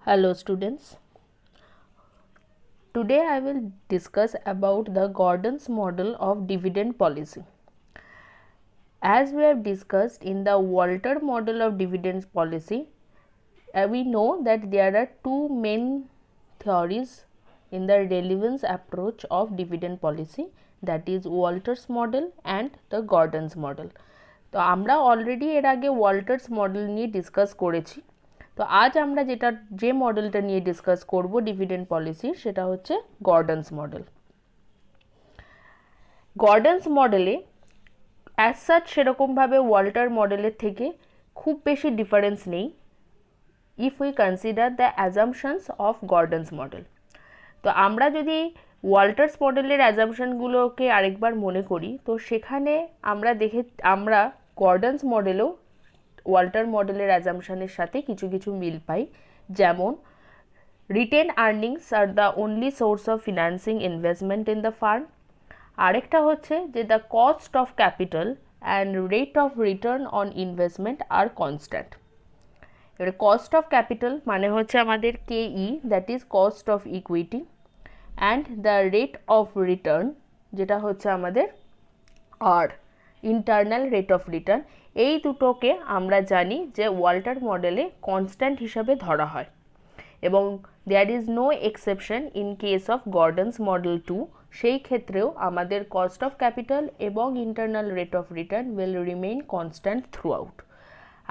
Hello students. Today I will discuss about the Gordon's model of dividend policy. As we have discussed in the Walter model of dividend policy, we know that there are two main theories in the relevance approach of dividend policy, that is Walter's model and the Gordon's model. তো আমরা already এর আগে Walters model নিয়ে discuss করেছি। তো আজ আমরা যে মডেলটা নিয়ে ডিসকাস করব ডিভিডেন্ড পলিসির, সেটা হচ্ছে গর্ডনস মডেল। গর্ডনস মডেলে অ্যাজ সাচ সেরকমভাবে ওয়াল্টার মডেলের থেকে খুব বেশি ডিফারেন্স নেই if we consider the assumptions of Gordon's model. তো আমরা যদি ওয়াল্টার্স মডেলের অ্যাজাম্পশনগুলোকে আরেকবার মনে করি, তো সেখানে আমরা গর্ডনস মডেলেও ওয়াল্টার মডেলের অ্যাজাম্পশনের সাথে কিছু কিছু মিল পাই, যেমন retained earnings are the only source of financing investment in the firm. আরেকটা হচ্ছে যে the cost of capital and rate of return on investment are constant. এবারে কস্ট অফ ক্যাপিটাল মানে হচ্ছে আমাদের কেই, that is cost of equity, and the rate of return যেটা হচ্ছে আমাদের r internal rate of return. এই দুটোকে আমরা জানি যে ওয়াল্টার মডেলে কনস্ট্যান্ট হিসাবে ধরা হয়, এবং there is no exception in case of Gordon's model 2। সেই ক্ষেত্রেও আমাদের কস্ট অফ ক্যাপিটাল এবং internal rate of return will remain constant throughout.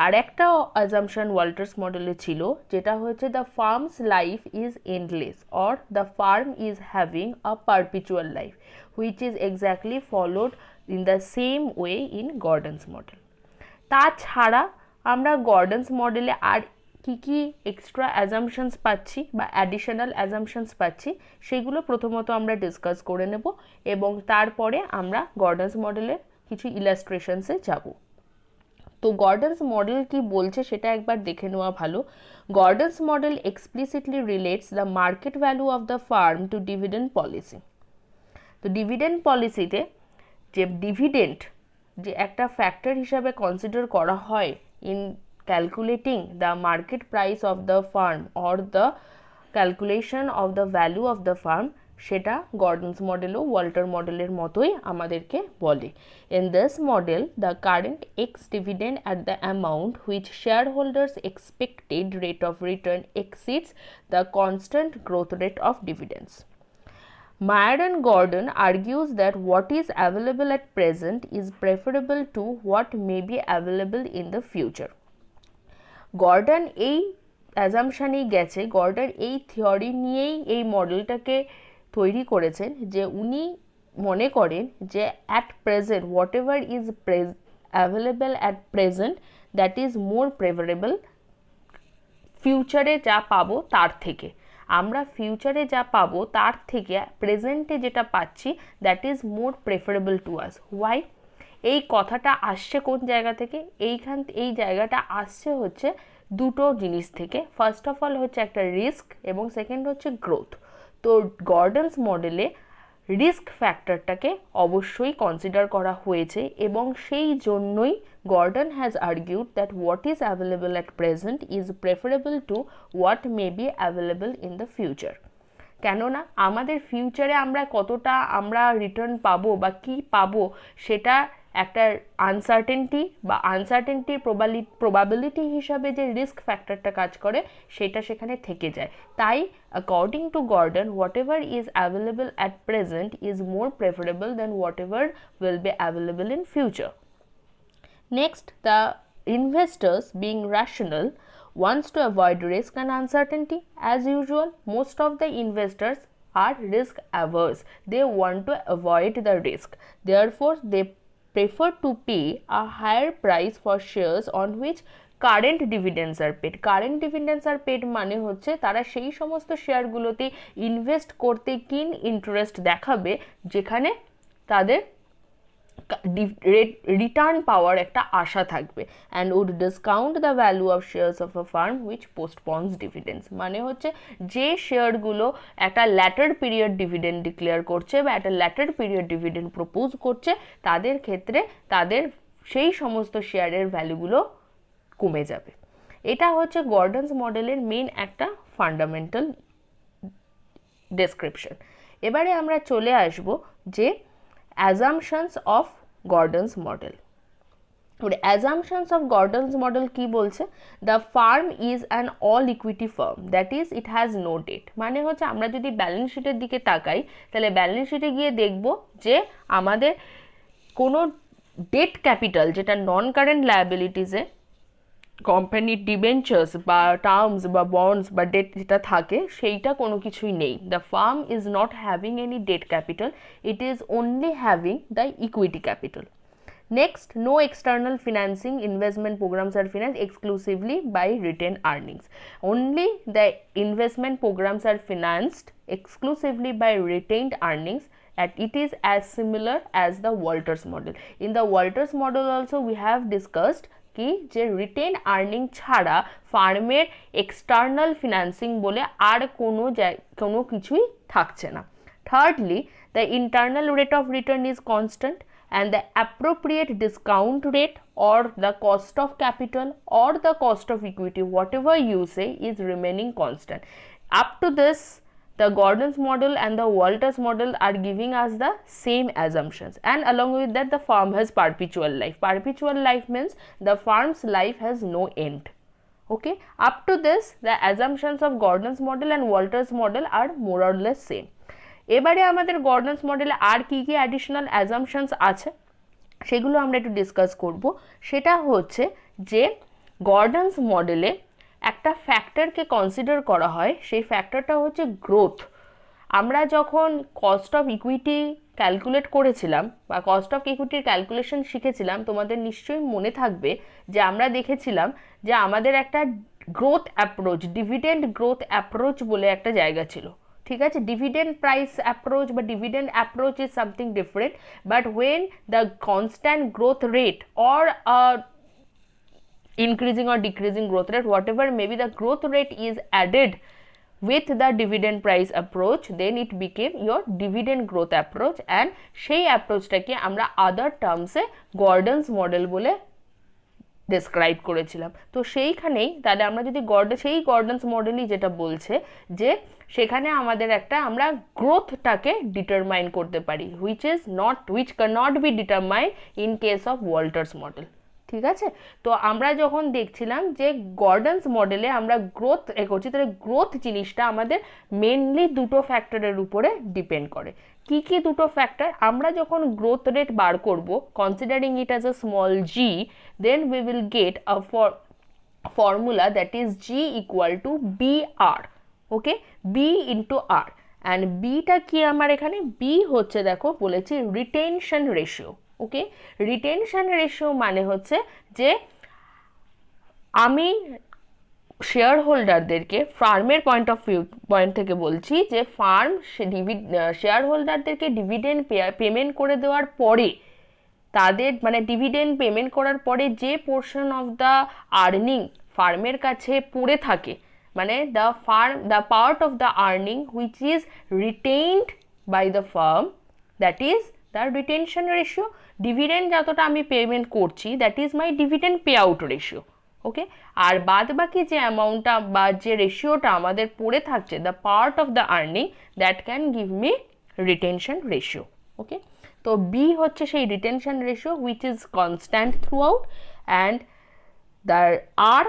আর একটা অ্যাজাম্পশন ওয়াল্টার্স মডেলে ছিল, যেটা হচ্ছে the firm's life is endless or the firm is having a perpetual life, which is exactly followed in the same way in Gordon's model. তাছাড়া আমরা গর্ডনস মডেলে আর কি কি এক্সট্রা অ্যাজাম্পশনস পাচ্ছি বা অ্যাডিশনাল অ্যাজাম্পশনস পাচ্ছি, সেগুলো প্রথমত আমরা ডিসকাস করে নেব, এবং তারপরে আমরা গর্ডনস মডেলের কিছু ইলাস্ট্রেশনসে যাব। তো গর্ডনস মডেল কি বলছে সেটা একবার দেখে নেওয়া ভালো। Gordon's model explicitly relates the market value of the firm to dividend policy. তো ডিভিডেন্ড পলিসিতে যে ডিভিডেন্ড যে একটা ফ্যাক্টর হিসাবে কনসিডার করা হয় in calculating the market price of the farm or the calculation of the value of the farm, সেটা গর্ডনস মডেলও Walter মডেলের মতোই আমাদেরকে বলে। In this model the current x dividend at the amount which share holders expected rate of return exceeds the constant growth rate of ডিভিডেন্ডস। Meyer and Gordon argues that what is available at present is preferable to what may be available in the future. Gordon এই অ্যাজাম্পশনেই গেছে, Gordon এই theory নিয়েই এই মডেলটাকে তৈরি করেছেন, যে উনি মনে করেন যে at present what ever is available at present that is more preferable ফিউচারে যা পাবো তার থেকে। আমরা ফিউচারে যা পাবো তার থেকে প্রেজেন্টে যেটা পাচ্ছি that is more preferable to us. Why? এই কথাটা আসছে কোন জায়গা থেকে? এই জায়গাটা আসছে হচ্ছে দুটো জিনিস থেকে। ফার্স্ট অফ অল হচ্ছে একটা রিস্ক, এবং সেকেন্ড হচ্ছে গ্রোথ। তো গর্ডনস মডেলে রিস্ক ফ্যাক্টরটাকে অবশ্যই কনসিডার করা হয়েছে, এবং সেই জন্যই Gordon has argued that what is available at present is preferable two what may be available in the future. কেননা আমাদের ফিউচারে কতটা আমরা রিটার্ন পাবো বা কি পাবো, সেটা একটা আনসার্টেনটির প্রবাবিলিটি হিসাবে যে রিস্ক ফ্যাক্টরটা কাজ করে সেটা সেখানে থেকে যায়। তাই according to Gordon what ever is available at present is more preferable than what ever will be available in future. Next, the investors, being rational, wants to avoid risk and uncertainty. As usual, most of the investors are risk averse. They want to avoid the risk. Therefore, they prefer to pay a higher price for shares on which current dividends are paid. Current dividends are paid মানে হচ্ছে তারা সেই সমস্ত শেয়ারগুলোতে invest করতে কিন interest দেখাবে যেখানে তাদের রিটার্ন পাওয়ার একটা আশা থাকবে, and would discount the value of shares of a firm which postpones dividends. মানে হচ্ছে যে শেয়ারগুলো একটা ল্যাটার পিরিয়ড ডিভিডেন্ড ডিক্লেয়ার করছে বা একটা ল্যাটার পিরিয়ড ডিভিডেন্ড প্রপোজ করছে, তাদের ক্ষেত্রে তাদের সেই সমস্ত শেয়ারের ভ্যালুগুলো কমে যাবে। এটা হচ্ছে গর্ডনস মডেলের মেন একটা ফান্ডামেন্টাল ডেসক্রিপশন। এবারে আমরা চলে আসব যে assumptions of Gordon's model. Assumptions of Gordon's model কি বলছে? The firm is an all equity firm, that is it has no debt. মানে হচ্ছে আমরা যদি ব্যালেন্স শিটের দিকে তাকাই তাহলে ব্যালেন্স শিটে গিয়ে দেখব যে আমাদের কোনো ডেট ক্যাপিটাল যেটা নন কারেন্ট লায়াবিলিটিসে কোম্পানির ডিবেঞ্চার্স বা টার্মস বা বন্ডস বা ডেট যেটা থাকে সেইটা কোনো কিছুই নেই। The firm is not having any debt capital, it is only having the equity capital. Next, no external financing investment programs are financed exclusively by retained earnings. Only the investment programs are financed exclusively by retained earnings, and it is as similar as the Walters model. In the Walters model also we have discussed কি যে written earning ছাড়া ফার্মের external financing বলে আর কোনো কিছুই থাকছে না। Thirdly, the internal rate of return is constant and the appropriate discount rate or the cost of capital or the cost of equity, whatever you say, is remaining constant. Up to this, the Gordon's model and the Walters model are giving us the same assumptions, and along with that the farm has perpetual life. Perpetual life means the farm's life has no end. Okay, up to this the assumptions of Gordon's model and Walters model are more or less same. এবারে আমাদের গর্ডনস মডেলে আর কি কি additional assumptions আছে সেগুলো আমরা একটু discuss করব। সেটা হচ্ছে যে গর্ডনস মডেলে একটা ফ্যাক্টরকে কনসিডার করা হয়, সেই ফ্যাক্টরটা হচ্ছে গ্রোথ। আমরা যখন কস্ট অফ ইকুইটি ক্যালকুলেট করেছিলাম বা কস্ট অফ ইকুইটির ক্যালকুলেশন শিখেছিলাম, তোমাদের নিশ্চয়ই মনে থাকবে যে আমরা দেখেছিলাম যে আমাদের একটা growth approach, dividend growth approach বলে একটা জায়গা ছিল। ঠিক আছে, ডিভিডেন্ড প্রাইস অ্যাপ্রোচ বা dividend approach is something different, but when the constant growth rate or increasing or decreasing growth rate, whatever maybe the growth rate is added with the dividend price approach, then it became your dividend growth approach, and সেই অ্যাপ্রোচটাকে আমরা আদার টার্মসে গর্ডনস model বলে describe করেছিলাম। তো সেইখানেই তাহলে আমরা যদি সেই গর্ডনস মডেলই যেটা বলছে যে সেখানে আমাদের একটা আমরা গ্রোথটাকে ডিটারমাইন করতে পারি, which cannot be determined in case of Walters model। ঠিক আছে, তো আমরা যখন দেখছিলাম যে গর্ডনস মডেলে আমরা গ্রোথ করছি, তাহলে গ্রোথ জিনিসটা আমাদের মেনলি দুটো ফ্যাক্টরের উপরে ডিপেন্ড করে। কি কি দুটো ফ্যাক্টর? আমরা যখন গ্রোথ রেট বার করব, considering it as a small G, then we will get a formula that is G equal to BR, okay, B into R, and B টা কি আমার এখানে? B হচ্ছে দেখো বলেছি রিটেনশন রেশিও। ওকে, রিটেনশন রেশিও মানে হচ্ছে যে আমি শেয়ার হোল্ডারদেরকে ফার্মের পয়েন্ট থেকে বলছি যে ফার্ম শেয়ার হোল্ডারদেরকে ডিভিডেন্ড পেমেন্ট করে দেওয়ার পরে তাদের মানে ডিভিডেন্ড পেমেন্ট করার পরে যে পোর্শন অফ দ্য আর্নিং ফার্মের কাছে পড়ে থাকে, মানে the part of the earning which is retained by the firm, that is the retention ratio. Dividend যতটা আমি পেমেন্ট করছি that is my dividend pay out ratio. Okay, আর বাদ বাকি যে অ্যামাউন্টটা বা যে রেশিওটা আমাদের পড়ে থাকছে, the part of the earning, that can give me retention ratio. Okay, তো বি হচ্ছে সেই retention ratio which is constant throughout, and the আর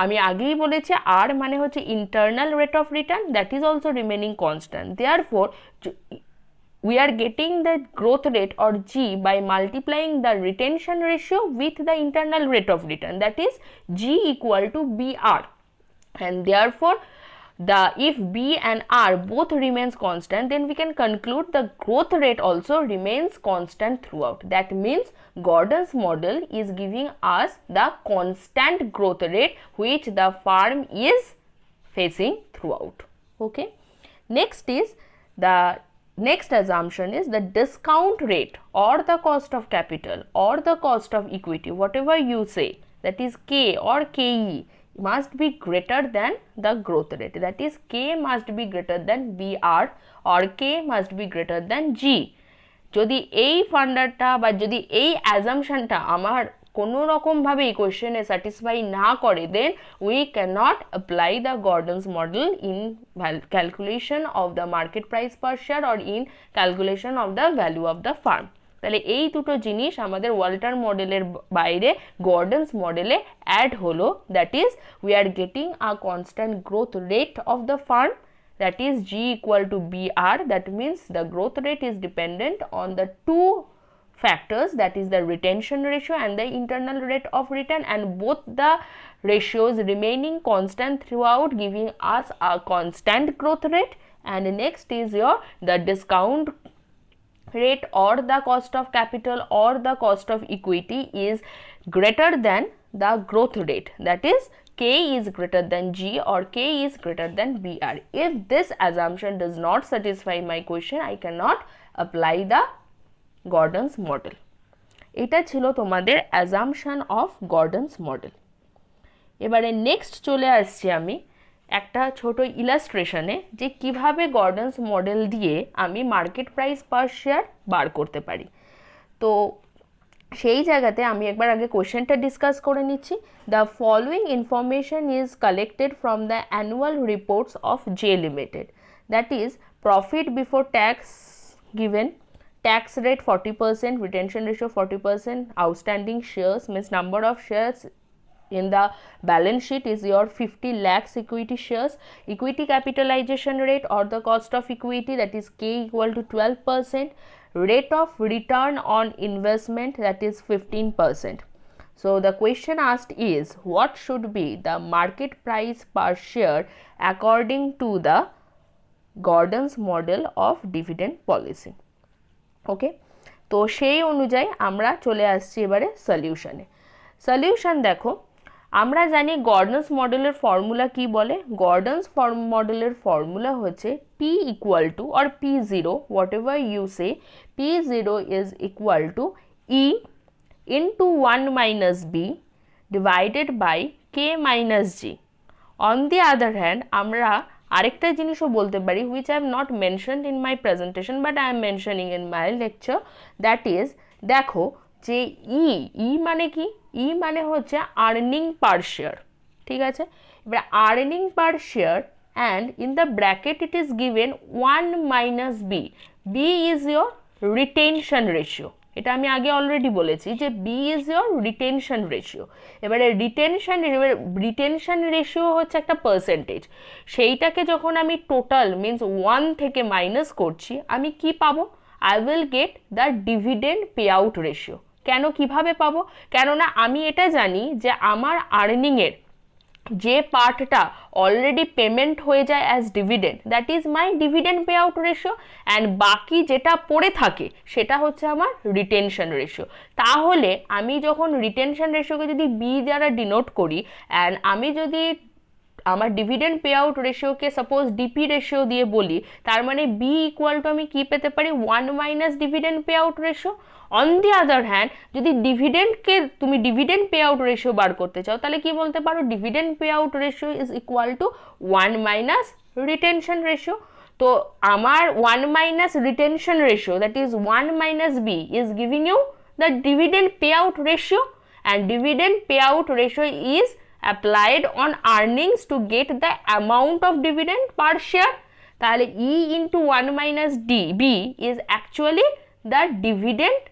আমি আগেই বলেছি আর মানে হচ্ছে internal rate of return, that is also remaining constant. Therefore we are getting the growth rate or G by multiplying the retention ratio with the internal rate of return, that is G equal to BR, and therefore if B and R both remains constant, then we can conclude the growth rate also remains constant throughout. That means Gordon's model is giving us the constant growth rate which the farm is facing throughout. Okay, next assumption is the discount rate or the cost of capital or the cost of equity, whatever you say, that is K or KE, must be greater than the growth rate, that is K must be greater than BR or K must be greater than G। যদি এই ফান্ডারটা বা যদি এই অ্যাজাম্পশনটা আমার কোনো রকমভাবে এই কোয়েশ্চেনে satisfy না করে, then we can not apply the Gordon's model in calculation of the market price per share or in calculation of the value of the firm. তাহলে এই দুটো জিনিস আমাদের ওয়াল্টার মডেলের বাইরে গর্ডনস মডেলে অ্যাড হলো, that is we are getting a constant growth rate of the farm, that is G equal to BR. That means the growth rate is dependent on the two factors, that is the retention ratio and the internal rate of return, and both the ratios remaining constant throughout, giving us a constant growth rate. And next is the discount rate or the cost of capital or the cost of equity is greater than the growth rate, that is K is greater than G or K is greater than BR. If this assumption does not satisfy my question, I cannot apply the Gordon's model. এটা ছিল তোমাদের assumption of Gordon's model. এবারে next চলে আসছি আমি একটা ছোট ইলাস্ট্রেশনে যে কিভাবে গর্ডনস মডেল দিয়ে আমি মার্কেট প্রাইস পার শেয়ার বার করতে পারি। তো সেই জায়গাতে আমি একবার আগে কোয়েশ্চেনটা ডিসকাস করে নিচ্ছি। The following information is collected from the annual reports of J limited, that is profit before tax given, tax rate 40%, retention ratio 40%, outstanding shares means number of shares in the balance sheet is your 50 lakhs equity shares, equity capitalization rate or the cost of equity, that is K equal to 12%, rate of return on investment, that is 15%. So the question asked is what should be the market price per share according to the Gordon's model of dividend policy. ওকে, তো সেই অনুযায়ী আমরা চলে আসছি এবারে সলিউশনে। Solution দেখো, আমরা জানি গর্ডনস মডেলের ফর্মুলা কি বলে। গর্ডনস মডেলের ফর্মুলা হচ্ছে P equal to or P zero, whatever you say, P zero is equal to E into 1 minus B divided by K minus G. On the other hand আমরা আরেকটা জিনিসও বলতে পারি, which I have not mentioned in my presentation but I am mentioning in my lecture, that is দেখো যে ই মানে কি, ই মানে হচ্ছে আর্নিং পার শেয়ার, ঠিক আছে। এবার earning per share and in the bracket it is given 1 minus B, B is your retention ratio. এটা আমি আগে অলরেডি বলেছি যে B is your retention ratio. এবারে রিটেনশন রেশিও হচ্ছে একটা পার্সেন্টেজ, সেইটাকে যখন আমি টোটাল মিনস 1 থেকে মাইনাস করছি আমি কি পাবো, I will get the dividend pay out ratio. কেন, কিভাবে পাবো, কেননা আমি এটা জানি যে আমার আর্নিংয়ের যে পার্টটা অলরেডি পেমেন্ট হয়ে যায় as dividend, that is my dividend pay out ratio, and বাকি যেটা পড়ে থাকে সেটা হচ্ছে আমার রিটেনশন রেশিও। তাহলে আমি যখন রিটেনশন রেশিওকে যদি বি দ্বারা ডিনোট করি অ্যান্ড আমি যদি আমার ডিভিডেন্ড পে আউট রেশিওকে সাপোজ ডিপি রেশিও দিয়ে বলি, তার মানে বি ইকুয়াল টু আমি কি পেতে পারি, 1 minus dividend pay out ratio. On the other hand যদি তুমি ডিভিডেন্ড পে আউট রেশিও বার করতে চাও তাহলে কি বলতে পারো, dividend pay out ratio is equal to 1 minus retention ratio. তো আমার 1 minus retention ratio, that is 1 minus B, is giving you the dividend pay out ratio, and dividend pay out ratio is applied on earnings to get the amount of dividend per share. তাহলে E into 1 minus B is actually the dividend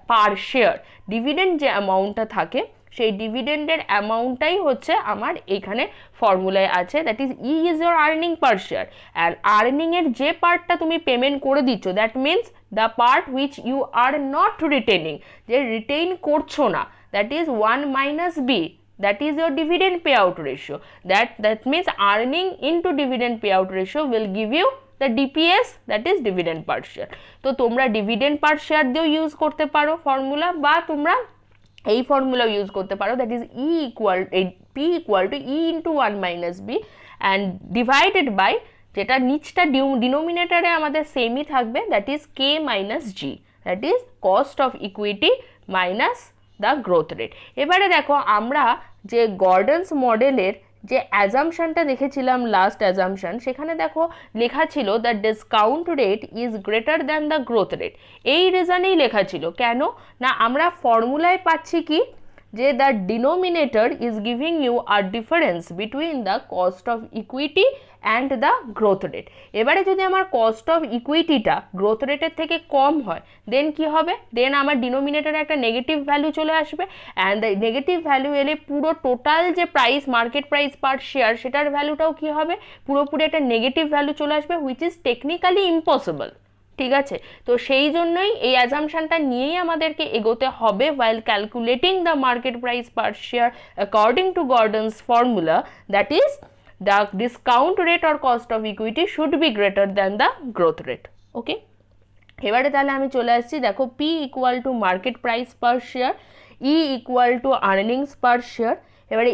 per share. Dividend যে অ্যামাউন্টটা থাকে সেই ডিভিডেন্ডের অ্যামাউন্টটাই হচ্ছে আমার এখানে ফর্মুলায় আছে, that is E is your earning per share. And আর্নিংয়ের যে পার্টটা তুমি পেমেন্ট করে দিচ্ছ, that means the part which you are not retaining, যে রিটেইন করছো না, that is 1 minus B, that is your dividend payout ratio. That means earning into dividend payout ratio will give you the DPS, that is dividend per share. তো তোমরা dividend per share দিয়েও use করতে পারো formula, বা তোমরা এই formula use করতে পারো, that is P equal to E into 1 minus B and divided by যেটা নিচটা ডিনোমিনেটরে আমাদের সেমই থাকবে, that is K minus G, that is cost of equity minus the growth rate. এবারে দেখো আমরা যে গর্ডনস মডেলের যে অ্যাজাম্পশনটা দেখেছিলাম, লাস্ট অ্যাজাম্পশন, সেখানে দেখো লেখা ছিল the discount rate is greater than the growth rate. এই রিজনেই লেখা ছিল, কেন না আমরা ফর্মুলায় পাচ্ছি কি, যে the denominator is giving you a difference between the cost of equity and the growth rate. এবারে যদি আমার কস্ট অফ ইকুইটিটা গ্রোথ রেটের থেকে কম হয় দেন কি হবে, দেন আমার ডিনোমিনেটরে একটা নেগেটিভ ভ্যালু চলে আসবে, অ্যান্ড দ্য নেগেটিভ ভ্যালু এলে পুরো টোটাল যে price market price per share সেটার ভ্যালুটাও কি হবে, পুরোপুরি একটা নেগেটিভ ভ্যালু চলে আসবে, হুইচ ইজ টেকনিক্যালি ইম্পসিবল। ঠিক আছে, তো সেই জন্যই এই অ্যাজাম্পশনটা নিয়েই আমাদেরকে এগোতে হবে while calculating the market price per share according to Gordon's formula, that is the discount rate or cost of equity should be greater than the growth rate. ওকে, এবারে তাহলে আমি চলে আসছি, দেখো P equal to market price per share, E equal to earnings per share. এবারে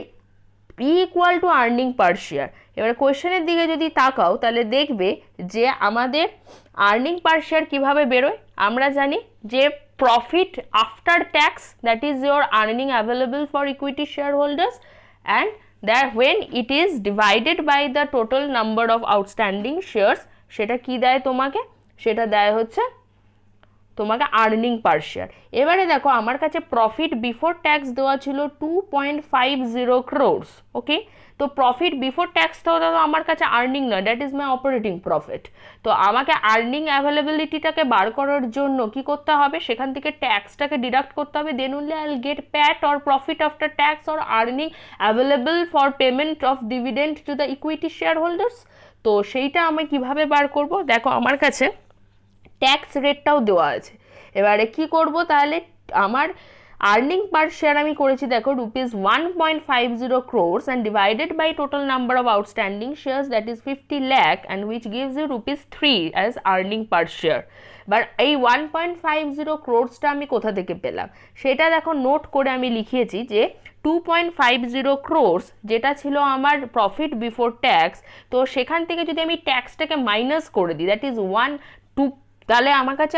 P equal to earning per share, এবারে কোয়েশ্চেনের দিকে যদি তাকাও তাহলে দেখবে যে আমাদের আর্নিং পার শেয়ার কীভাবে বেরোয়। আমরা জানি যে profit after tax, that is your earning available for equity share holders, and that when it is divided by the total number of outstanding shares, সেটা কি দেয় তোমাকে, সেটা দেয় হচ্ছে তোমাকে আর্নিং পার শেয়ার। এবারে দেখো আমার কাছে প্রফিট বিফোর ট্যাক্স দেওয়া ছিল 2.50 crores। ওকে, তো প্রফিট বিফোর ট্যাক্স তো আমার কাছে আর্নিং নয়, that is my operating profit. তো আমাকে আর্নিং অ্যাভেলেবিলিটিটাকে বার করার জন্য কি করতে হবে, সেখান থেকে ট্যাক্সটাকে ডিডাক্ট করতে হবে, then only I will get PAT or profit after tax or earning available for payment of dividend to the equity share holders. তো সেইটা আমি কিভাবে বার করব, দেখো আমার কাছে ট্যাক্স রেটটাও দেওয়া আছে। এবারে কি করব, তাহলে আমার আর্নিং পার শেয়ার আমি করেছি দেখো ₹1.50 crores and divided by total number of outstanding shares, that is 50 lakh, and which gives you ₹3 as earning per share। But এই 1.50 crores-টা আমি কোথা থেকে পেলাম, সেটা দেখো নোট করে আমি লিখিয়েছি যে 2.50 crores যেটা ছিল আমার প্রফিট বিফোর ট্যাক্স, তো সেখান থেকে যদি আমি ট্যাক্সটাকে মাইনাস করে দিই, দ্যাট ইজ 1.2, তাহলে আমার কাছে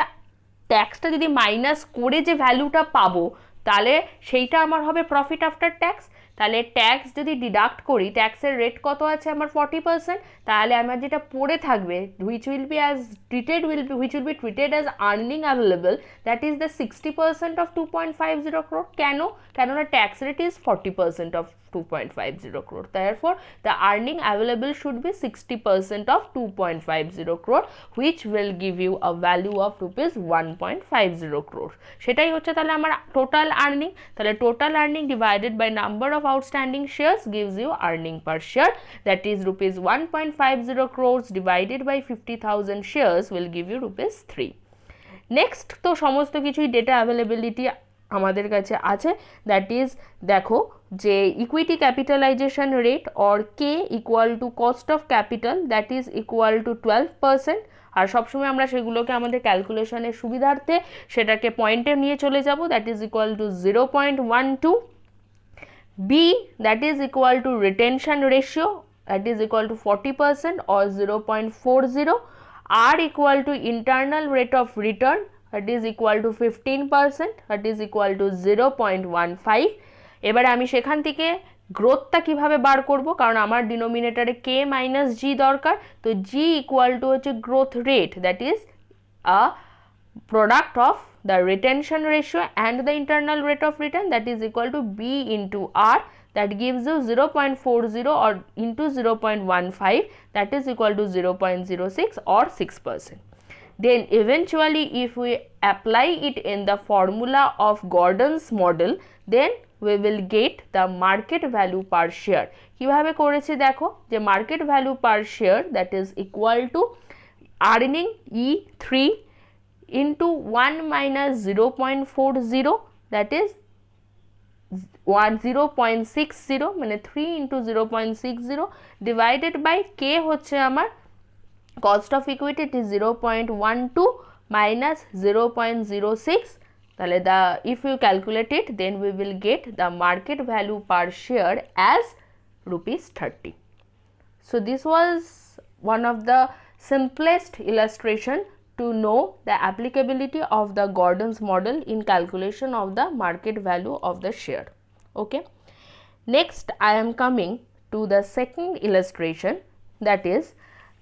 ট্যাক্সটা যদি মাইনাস করে যে ভ্যালুটা পাবো তাহলে সেইটা আমার হবে প্রফিট আফটার ট্যাক্স। তাহলে ট্যাক্স যদি ডিডাক্ট করি, ট্যাক্সের রেট কত আছে আমার 40%, তাহলে আমার যেটা পড়ে থাকবে which will be treated as earning available, that is the 60% of 2.50 crore। কেননা tax rate is 40% of 2.50 crore, therefore the earning available should be 60% of 2.50 crore, which will give you a value of ₹1.50 crore। সেটাই হচ্ছে তাহলে আমার total earning. তাহলে total earning divided by number of outstanding shares gives you earning per share, that is ₹1.50 crores divided by 50,000 shares will give you ₹3। Next তো সমস্ত কিছুই data availability আমাদের কাছে আছে, দ্যাট ইজ দেখো যে equity capitalisation rate or K equal to cost of capital, that is equal to 12%। আর সবসময় আমরা সেগুলোকে আমাদের ক্যালকুলেশনের সুবিধার্থে সেটাকে পয়েন্টে নিয়ে চলে যাব, that is equal to 0.12। B, that is equal to retention ratio, that is equal to 40% or 0.40। R equal to internal rate of return, that is equal to 15%, that is equal to 0.15। এবারে আমি সেখান থেকে গ্রোথটা কিভাবে বার করব, কারণ আমার ডিনোমিনেটরে কে minus জি দরকার, তো জি ইকুয়াল টু হচ্ছে growth rate, that is a product of the retention ratio and the internal rate of return, that is equal to B into R, that gives you 0.40 or into 0.15, that is equal to 0.06 or 6%. Then eventually if we apply it in the formula of Gordon's model, then we will get the market value per share। কিভাবে করেছি দেখো, যে market value per share that is equal to earning E3 into 1 minus 0.40, that is 0.60, মানে 3 into 0.60 divided by k হচ্ছে আমার cost of equity, it is 0.12 minus 0.06, তাহলে if you calculate it then we will get the market value per share as ₹30। So this was one of the simplest illustration to know the applicability of the Gordon's model in calculation of the market value of the share. Okay, next I am coming to the second illustration, that is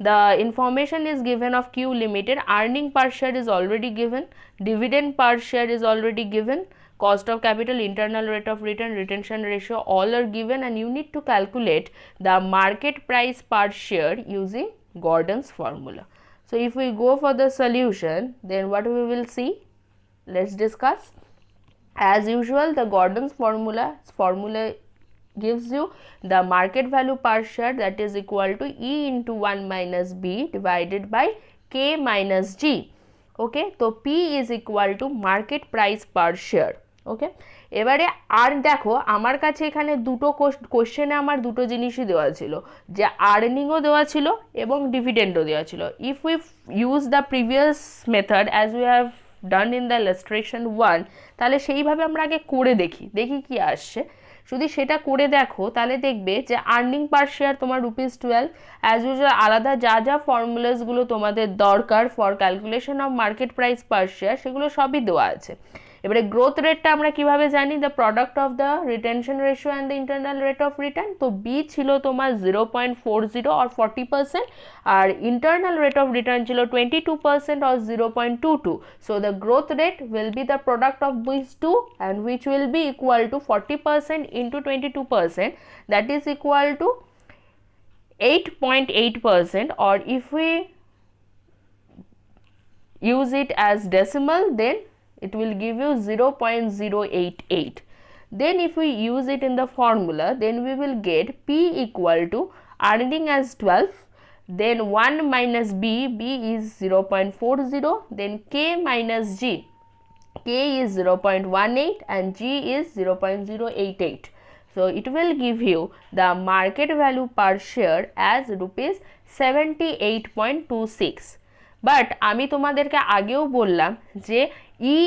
the information is given of Q Limited, earning per share is already given, dividend per share is already given, cost of capital, internal rate of return, retention ratio, all are given, and you need to calculate the market price per share using Gordon's formula. So if we go for the solution, then what we will see? Let's discuss. As usual, the Gordon's formula gives you the market value per share, that is equal to E into 1 minus B divided by K minus G. Okay, so P is equal to market price per share. ওকে, এবারে আর দেখো আমার কাছে এখানে দুটো কোশ্চেনে আমার দুটো জিনিসই দেওয়া ছিল, যে আর্নিংও দেওয়া ছিল এবং ডিভিডেন্ডও দেওয়া ছিল। If we use the previous method as we have done in the illustration 1, তাহলে সেইভাবে আমরা আগে করে দেখি কি আসছে। যদি সেটা করে দেখো তাহলে দেখবে যে আর্নিং পার শেয়ার তোমার ₹12, অ্যাজ ইউজুয়াল আলাদা যা ফর্মুলাসগুলো তোমাদের দরকার for calculation of market price per share সেগুলো সবই দেওয়া আছে। এবারে গ্রোথ রেটটা আমরা কিভাবে জানি? The product of the retention ratio and the internal rate of return. তো বি ছিল তোমার 0.40 or 40%, আর ইন্টারনাল রেট অফ রিটার্ন ছিল 22% or 0.22. So the growth rate will be the product of these two, and which will be equal to 40% into 22%, that is equal to 8.8%, or if we use it as decimal, then it will give you 0.088. Then if we use it in the formula, then we will get P equal to earning as 12, then 1 minus B is 0.40, then K minus G, K is 0.18 and G is 0.088. So it will give you the market value per share as rupees 78.26. But আমি তোমাদেরকে আগেও বললাম যে ই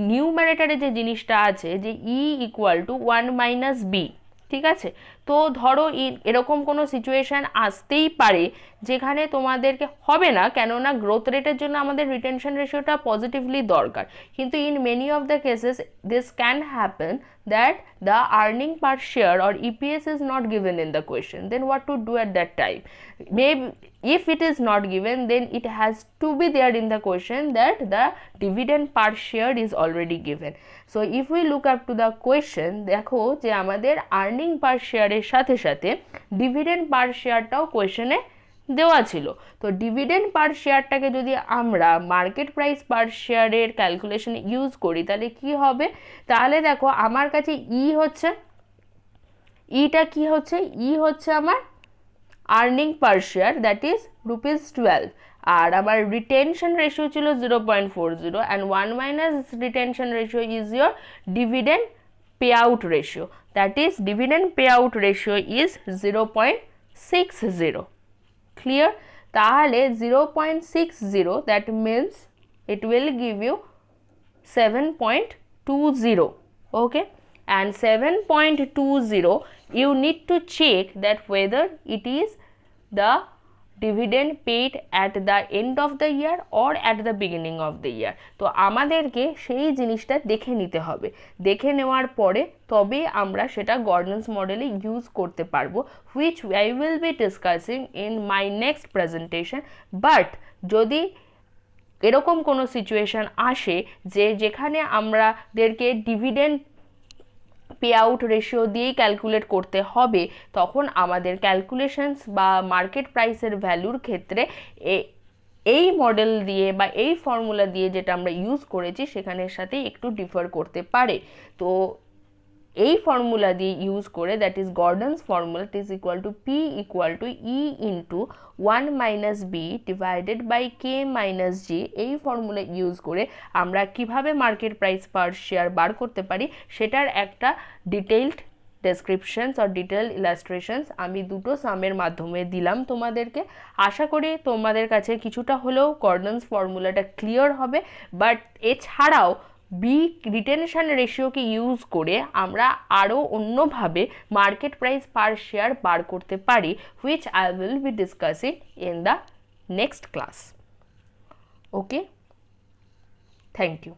নিউমারেটারে যে জিনিসটা আছে, যে E equal to 1 minus B, ঠিক আছে? তো ধরো এরকম কোনো সিচুয়েশান আসতেই পারে যেখানে তোমাদেরকে হবে না, কেননা গ্রোথ রেটের জন্য আমাদের রিটেনশন রেশিওটা পজিটিভলি দরকার, কিন্তু in many of the cases this can happen that the earning per share or EPS is not given in the question. Then what to do at that time? Maybe if it is not given, then it has to be there in the question that the dividend per share is already given. So if we look up to the question, দেখো যে আমাদের earning per share এর সাথে সাথে dividend per share টাও কোয়েশ্চেনে দেওয়া ছিল। তো ডিভিডেন্ড পার শেয়ারটাকে যদি আমরা মার্কেট প্রাইস পার শেয়ারের ক্যালকুলেশনে ইউজ করি তাহলে কি হবে? তাহলে দেখো আমার কাছে ইটা কি হচ্ছে, ই হচ্ছে আমার earning per share, that is ₹12, আর আমার রিটেনশন রেশিও ছিল 0.40, and 1 minus retention ratio is your dividend pay out ratio, that is dividend pay out ratio is 0.60. Clear? তাহলে 0.60, that means it will give you 7.20. Okay, and 7.20 you need to check that whether it is the dividend paid at the end of the year or at the beginning of the year. তো আমাদেরকে সেই জিনিসটা দেখে নিতে হবে, দেখে নেওয়ার পরে তবে আমরা সেটা গর্ডনস মডেলে ইউজ করতে পারবো, which I will be discussing in my next presentation. But যদি এরকম কোনো সিচুয়েশান আসে যেখানে আমাদেরকে ডিভিডেন্ড পে আউট রেশিও দিয়েই ক্যালকুলেট করতে হবে, তখন আমাদের ক্যালকুলেশনস বা মার্কেট প্রাইসের ভ্যালুর ক্ষেত্রে এই মডেল দিয়ে বা এই ফর্মুলা দিয়ে যেটা আমরা ইউজ করেছি সেখানের সাথে একটু ডিফার করতে পারে। তো এই ফর্মুলা দিয়ে ইউজ করে, that is Gordon's formula, it is equal to P equal to E into 1 minus B divided by K minus G, এই ফর্মুলা ইউজ করে আমরা কিভাবে মার্কেট প্রাইস পার শেয়ার বার করতে পারি সেটার একটা ডিটেইলড ডেসক্রিপশনস আর ডিটেল ইলাস্ট্রেশনস আমি দুটো সামের মাধ্যমে দিলাম তোমাদেরকে। আশা করি তোমাদের কাছে কিছুটা হলেও গর্ডনস ফর্মুলাটা ক্লিয়ার হবে। বাট এছাড়াও বি রিটেনশন রেশিওকে ইউজ করে আমরা আরও অন্যভাবে মার্কেট প্রাইস পার শেয়ার বার করতে পারি, which I will be discussing in the next class. Okay, thank you.